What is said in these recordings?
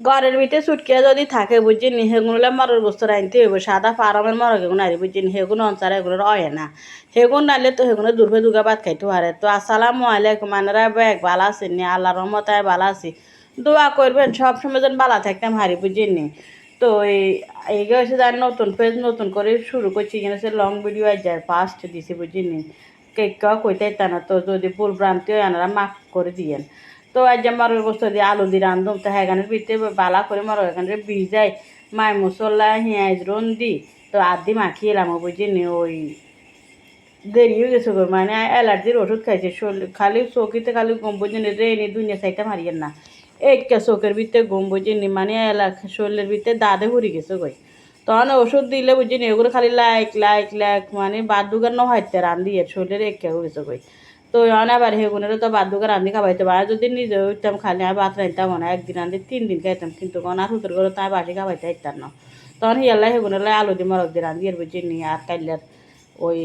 ঘরের ভিতরে সুটকিয়া যদি থাকে বুঝিনি সেগুলো মরর বস্তু আনতে হইব সাদা ফার্মের মরগ এগুলো আরি বুঝিনি সেগুলো অঞ্চার এগুলো হয় না সেগুলো নাইলে তো সেগুলো দূরবে দুগা ভাত খাইতে পারে তো আসসালামু আলাইকুম মানেরা ব্যাগ ভালো আছেন নি আল্লাহর রহমতায় ভালো আছি দোয়া করবেন সবসময় যেন ভালো থাকতাম হারি বুঝিনি তো এই হচ্ছে যার নতুন পেজ নতুন করে শুরু করছি এখানে সে লং ভিডিও আজ যায় ফার্স্ট দিছি বুঝিনি কেউ কইতে না তো যদি ভুল ভ্রান্তি হয় আনারা মাফ করে দিয়েন তো আজ যে মরর বস্তু দিয়ে আলু দিয়ে রান্ধুম তো হ্যাঁ ভিতরে বালা করে মরর এখানে ভিজাই মাই মশলা পেঁয়াজ রন দি তো আদি মাখিয়ে এলাম বুঝিনি ওই দেরি হয়ে গেছে গো মানে অ্যালার্জির ওষুধ খাইছে খালি চৌকিতে খালি গম বুঝিনি রেনি দুনিয়া সাইতে মারিয়েন না একটা চোখের ভিতরে গম বুঝিনি মানে শরীরের ভিতরে দাদে ভরি গেছে গই তখন ওষুধ দিলে বুঝিনি ওগুলো খালি লাইক মানে বাদুগার ন হাইতে রান্ধি শরীরের একে হয়ে গেছে গই তো এখন আবার হেগুনেরও তো বাদুগার রান্ধি খাবাইতে পারে যদি নিজে উঠতাম খালি আমি ভাত রাঁধতাম না একদিন রান্ধি 3 দিন খাইতাম কিন্তু কোন আর হুতুর করে তাই বাসি খাবাইতে হাইতাম না তখন হিয়াল্লা হেগুনেরলাই আলু দিয়ে মরক দিয়ে রান্ধি আর বুঝিনি আর কাইলার ওই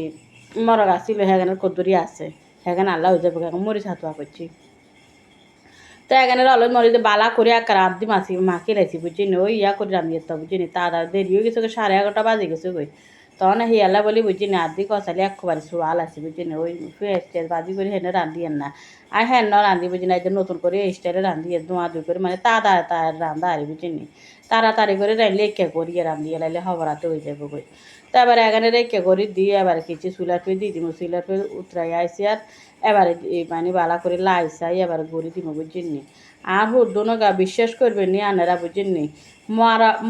মরক আসছিল হেগানে কদ্দুরি আছে হেগানে আল্লাহ হয়ে যাবে এখন মরিচ হাতুয়া করছি তো এখানে অলয় মরিচ বালা করে এক রাত মাখি রাখছি বুঝিনি ওই ইয়া করে রান্ধিয়ে তো বুঝিনি তারা দেরি হয়ে গেছে 11:30 বাজে গেছে গই তখন হিয়ালা বলি বুঝিনি আদি কষালি একবারে সোয়াল আছে বুঝিনি ওই স্টাইল বাজি করে হেনে রান্ধিয়েন না আর হ্যাঁ রান্ধি বুঝিনি একদম নতুন করে এই স্টাইলে রান্ধিয়ে ধোঁয়া দুই করে মানে তার রান্ধা আর বুঝিনি তাড়াতাড়ি করে রাইলে একে করিয়ে রান্ধিয়ে লাইলে হবরাতে হয়ে যাবে গই তারপরে এখানে রেখে করি দিয়ে এবার কিছু চুলার পেয়ে দিয়ে দিব চুলার পেয়ে উতরাই আইসি আর এবারে মানে বালা করে লাইসাই এবার গড়ি দিব বুঝিনি আর হুদ্দনো গা বিশ্বাস করবেন নি আনারা বুঝিনি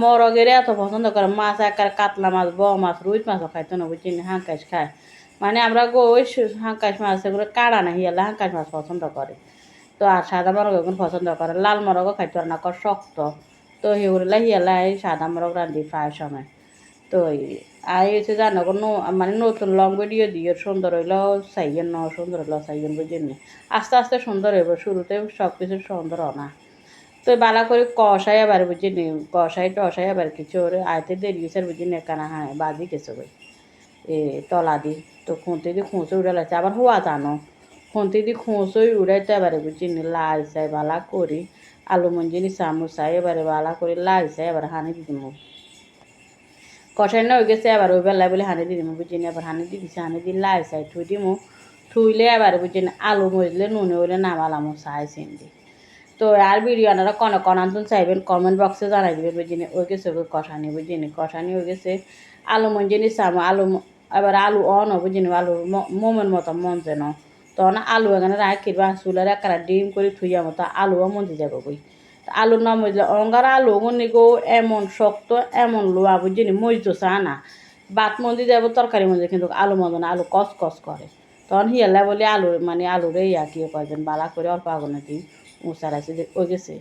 মরগের এত পছন্দ করে মাছ একার কাতলা মাছ বড় মাছ রুই মাছও খাইতো না বুঝিনি হাঁকাশ খায় মানে আমরা ওই হাঁকাশ মাছ এগুলো কাড়া না হিয়ালা হাঁকাশ মাছ পছন্দ করে তো আর সাদা মরগ এখন পছন্দ করে লাল মরগও খাইতে পারে না শক্ত তো সেগুলো হিয়ালা সাদা মরগ রান্ধি প্রায় সময় তো আর হচ্ছে জানো কোনো মানে নতুন লং ভিডিও দিয়ে সুন্দর হইলো চাইয়েন ন সুন্দর হইলো চাইয়েন বুঝিনি আস্তে আস্তে সুন্দর হইব শুরুতে সব কিছু সুন্দর না তো বালা করে কষাই আবার বুঝিনি টসাই আবার কিছু ওরে আয়তে দেরি গেছে বুঝিনি একানা হ্যাঁ বাজি গেছে ওই তলা দি তো খুঁতে দিয়ে খুঁচে উড়ে লাগছে আবার হওয়া জানো খুঁতে দিয়ে খুঁচই উড়াইতে এবারে বুঝিনি লাল চাই বালা করি আলু মঞ্জিনি চামচ চাই এবারে বালা করে লাল চাই এবার হানি দিদিম কষাই না হয়ে গেছে আবার ওই বেলায় বলে হানি দিদিম বুঝিনি আবার হানি দিয়ে দিছে হানি দিয়ে লাল চাই থুই দিমু থুইলে এবার বুঝিনি আলু মজলে নুনে হইলে নামালামো চাই চিন্দি তো আর ভিডিও আনারা কোন আনতুন চাইবেন কমেন্ট বক্সে জানাই দিবেন বুঝিনি ওই গেছে ওই কষানি বুঝিনি কষানি হয়ে গেছে আলু মঞ্জিনি চামো এবার আলু অন বুঝিনি আলু মোমের মতো মন যেন তখন আলু এখানে রাখিবা চুলার একটা ডিম করে থুইয়া মতো আলুও মঞ্জি যাবো বই আলু না মজলে অঙ্গার আলু গুনি গো এমন শক্ত এমন লোয়া বুঝিনি মজতো চা না ভাত মন্দি যাব তরকারি মন্দি কিন্তু আলু মজে না আলু কস করে তখন হিয়ালা বলে আলু মানে আলুরে ইয়া কি কয়েকজন বালা করে অল্প আগুনে দিই উঁচারাইছে যে ওই গেছে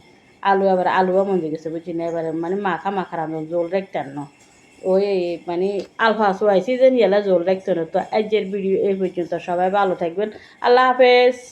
আলুও মন্দি গেছে বুঝি না এবারে মানে মাখা রান্ধন জোল রাখতেন না ওই মানে আলফা চুয়াইছি যে হিয়ালা জোল রাখতেন তো আজকের ভিডিও এই পর্যন্ত সবাই ভালো থাকবেন আল্লাহ হাফেজ।